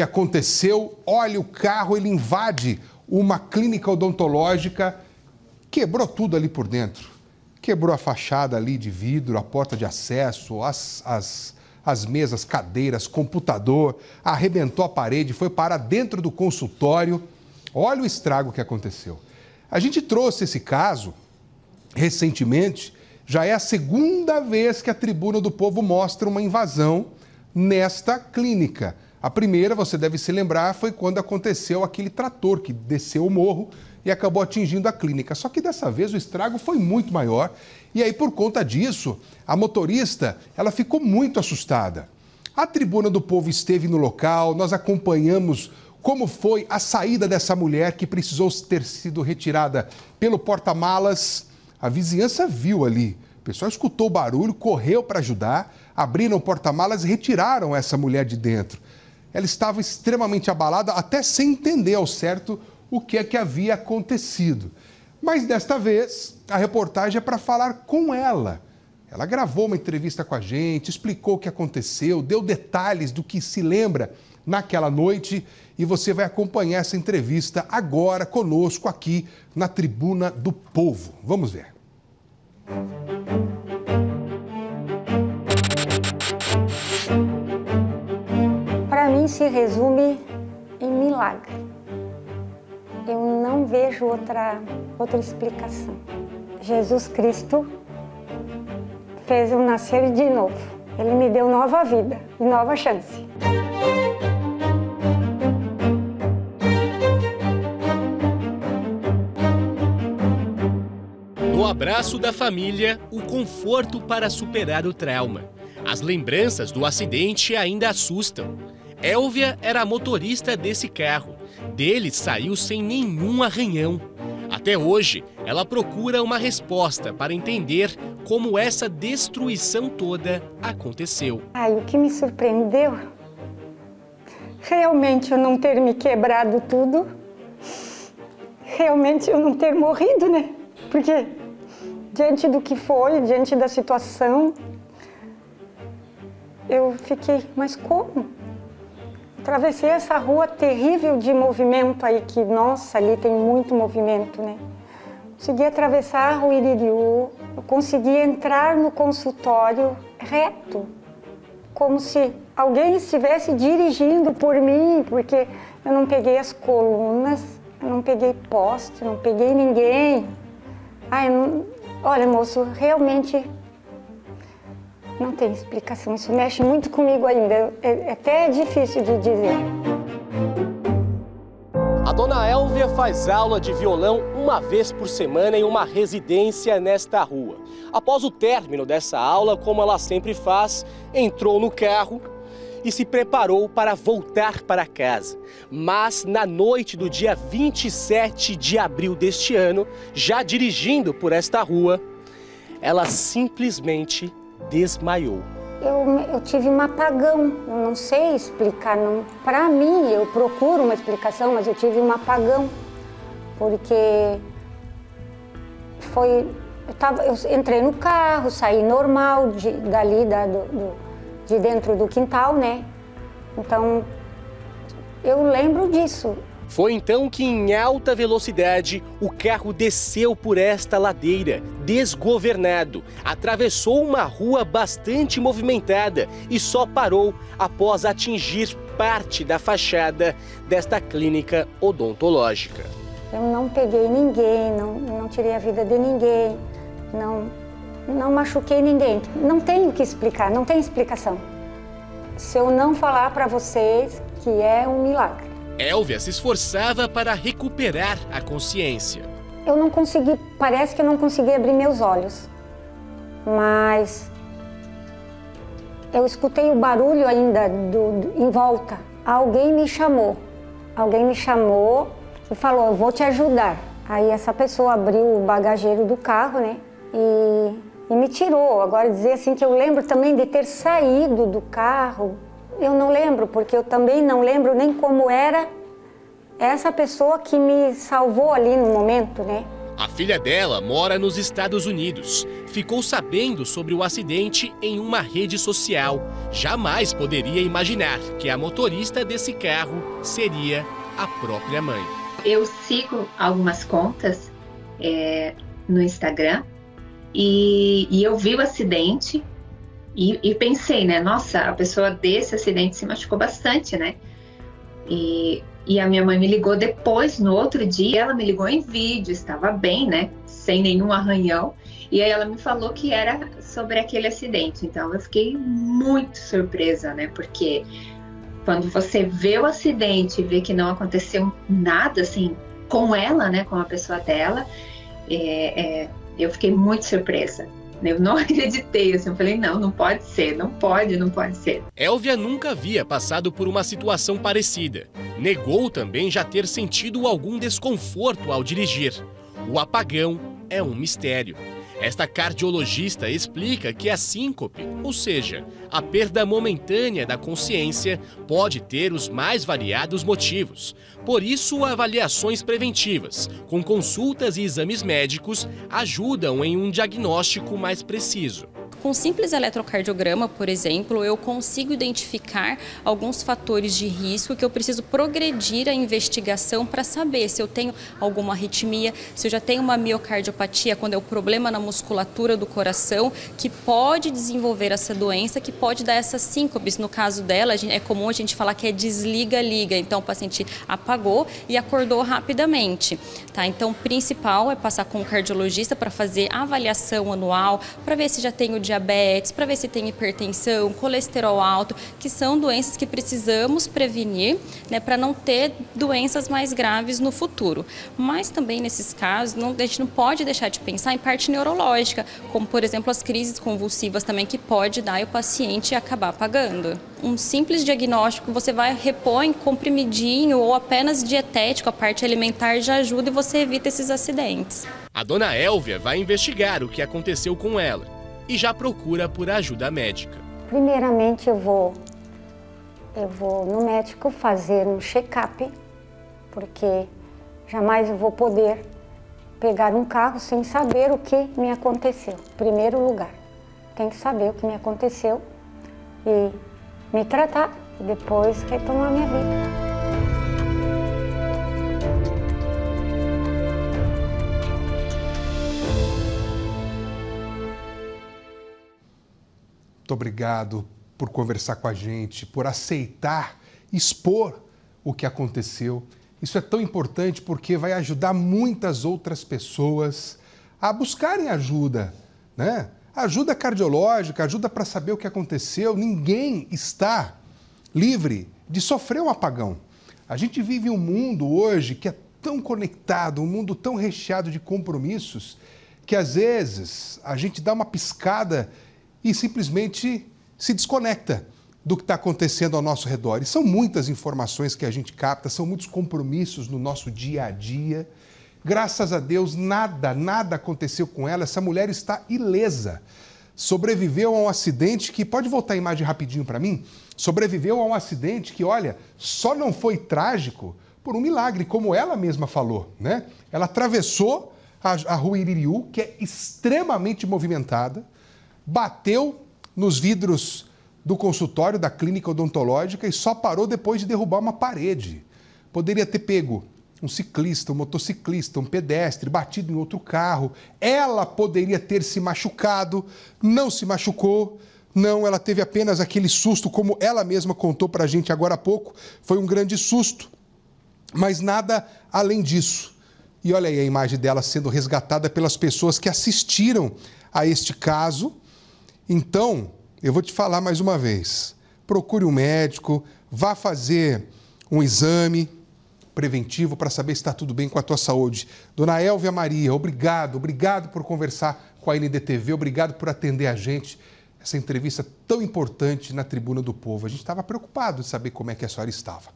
que aconteceu. Olha, o carro, ele invade uma clínica odontológica, quebrou tudo ali por dentro. Quebrou a fachada ali de vidro, a porta de acesso, as mesas, cadeiras, computador, arrebentou a parede, foi parar dentro do consultório. Olha o estrago que aconteceu. A gente trouxe esse caso recentemente, já é a segunda vez que a Tribuna do Povo mostra uma invasão nesta clínica. A primeira, você deve se lembrar, foi quando aconteceu aquele trator que desceu o morro e acabou atingindo a clínica. Só que dessa vez o estrago foi muito maior e aí, por conta disso, a motorista, ela ficou muito assustada. A Tribuna do Povo esteve no local, nós acompanhamos como foi a saída dessa mulher que precisou ter sido retirada pelo porta-malas. A vizinhança viu ali, o pessoal escutou o barulho, correu para ajudar, abriram o porta-malas e retiraram essa mulher de dentro. Ela estava extremamente abalada, até sem entender ao certo o que é que havia acontecido. Mas desta vez, a reportagem é para falar com ela. Ela gravou uma entrevista com a gente, explicou o que aconteceu, deu detalhes do que se lembra naquela noite e você vai acompanhar essa entrevista agora conosco aqui na Tribuna do Povo. Vamos ver. Para mim se resume em milagre. Eu não vejo outra explicação. Jesus Cristo fez eu nascer de novo. Ele me deu nova vida e nova chance. No abraço da família, o conforto para superar o trauma. As lembranças do acidente ainda assustam. Élvia era a motorista desse carro. Dele saiu sem nenhum arranhão. Até hoje, ela procura uma resposta para entender como essa destruição toda aconteceu. O que me surpreendeu, realmente eu não ter me quebrado tudo, realmente eu não ter morrido, né? Porque diante do que foi, diante da situação, eu fiquei, mas como? Atravessei essa rua terrível de movimento aí, que, nossa, ali tem muito movimento, né? Consegui atravessar a Rua Iririú, eu consegui entrar no consultório reto, como se alguém estivesse dirigindo por mim, porque eu não peguei as colunas, eu não peguei poste, não peguei ninguém. Olha, moço, realmente não tem explicação. Isso mexe muito comigo ainda. É até difícil de dizer. A dona Élvia faz aula de violão uma vez por semana em uma residência nesta rua. Após o término dessa aula, como ela sempre faz, entrou no carro e se preparou para voltar para casa. Mas na noite do dia 27 de abril deste ano, já dirigindo por esta rua, ela simplesmente desmaiou. Eu tive um apagão, eu não sei explicar. Para mim, eu procuro uma explicação, mas eu tive um apagão. Porque eu entrei no carro, saí normal dali de dentro do quintal, né? Então, eu lembro disso. Foi então que, em alta velocidade, o carro desceu por esta ladeira, desgovernado, atravessou uma rua bastante movimentada e só parou após atingir parte da fachada desta clínica odontológica. Eu não peguei ninguém, não tirei a vida de ninguém, não machuquei ninguém. Não tenho o que explicar, não tem explicação. Se eu não falar para vocês que é um milagre. Élvia se esforçava para recuperar a consciência. Eu não consegui, parece que eu não consegui abrir meus olhos, mas eu escutei o barulho ainda em volta. Alguém me chamou e falou, eu vou te ajudar. Aí essa pessoa abriu o bagageiro do carro, né, e me tirou. Agora dizer assim que eu lembro também de ter saído do carro, eu não lembro, porque eu também não lembro nem como era essa pessoa que me salvou ali no momento, né? A filha dela mora nos Estados Unidos. Ficou sabendo sobre o acidente em uma rede social. Jamais poderia imaginar que a motorista desse carro seria a própria mãe. Eu sigo algumas contas no Instagram e eu vi o acidente e pensei, né? Nossa, a pessoa desse acidente se machucou bastante, né? E a minha mãe me ligou depois, no outro dia, ela me ligou em vídeo, estava bem, né? Sem nenhum arranhão. E aí ela me falou que era sobre aquele acidente. Então eu fiquei muito surpresa, né? Porque quando você vê o acidente e vê que não aconteceu nada, assim, com ela, né? Com a pessoa dela, eu fiquei muito surpresa. Eu não acreditei, assim, eu falei, não pode ser, não pode ser. Elvia nunca havia passado por uma situação parecida. Negou também já ter sentido algum desconforto ao dirigir. O apagão é um mistério. Esta cardiologista explica que a síncope, ou seja, a perda momentânea da consciência, pode ter os mais variados motivos. Por isso, avaliações preventivas, com consultas e exames médicos, ajudam em um diagnóstico mais preciso. Com um simples eletrocardiograma, por exemplo, eu consigo identificar alguns fatores de risco que eu preciso progredir a investigação para saber se eu tenho alguma arritmia, se eu já tenho uma miocardiopatia, quando é o problema na musculatura do coração, que pode desenvolver essa doença, que pode dar essas síncopes. No caso dela, é comum a gente falar que é desliga-liga. Então, o paciente apagou e acordou rapidamente. Tá? Então, o principal é passar com o cardiologista para fazer a avaliação anual, para ver se já tem o diabetes, para ver se tem hipertensão, colesterol alto, que são doenças que precisamos prevenir, né, para não ter doenças mais graves no futuro. Mas também nesses casos, a gente não pode deixar de pensar em parte neurológica, como por exemplo as crises convulsivas também, que pode dar e o paciente acabar apagando. Um simples diagnóstico, você vai repõe comprimidinho ou apenas dietético, a parte alimentar já ajuda e você evita esses acidentes. A dona Elvia vai investigar o que aconteceu com ela e já procura por ajuda médica. Primeiramente eu vou no médico fazer um check-up, porque jamais eu vou poder pegar um carro sem saber o que me aconteceu. Em primeiro lugar, tem que saber o que me aconteceu e me tratar e depois retomar minha vida. Muito obrigado por conversar com a gente, por aceitar, expor o que aconteceu. Isso é tão importante porque vai ajudar muitas outras pessoas a buscarem ajuda, né? Ajuda cardiológica, ajuda para saber o que aconteceu. Ninguém está livre de sofrer um apagão. A gente vive um mundo hoje que é tão conectado, um mundo tão recheado de compromissos, que às vezes a gente dá uma piscada e simplesmente se desconecta do que está acontecendo ao nosso redor. E são muitas informações que a gente capta, são muitos compromissos no nosso dia a dia. Graças a Deus, nada aconteceu com ela. Essa mulher está ilesa. Sobreviveu a um acidente que, pode voltar a imagem rapidinho para mim? Sobreviveu a um acidente que, olha, só não foi trágico por um milagre, como ela mesma falou, né? Ela atravessou a rua Iririú, que é extremamente movimentada, bateu nos vidros do consultório da clínica odontológica e só parou depois de derrubar uma parede. Poderia ter pego um ciclista, um motociclista, um pedestre, batido em outro carro. Ela poderia ter se machucado, não se machucou. Não, ela teve apenas aquele susto, como ela mesma contou para a gente agora há pouco. Foi um grande susto, mas nada além disso. E olha aí a imagem dela sendo resgatada pelas pessoas que assistiram a este caso. Então, eu vou te falar mais uma vez, procure um médico, vá fazer um exame preventivo para saber se está tudo bem com a tua saúde. Dona Elvia Maria, obrigado por conversar com a NDTV, obrigado por atender a gente, essa entrevista tão importante na Tribuna do Povo. A gente estava preocupado de saber como é que a senhora estava.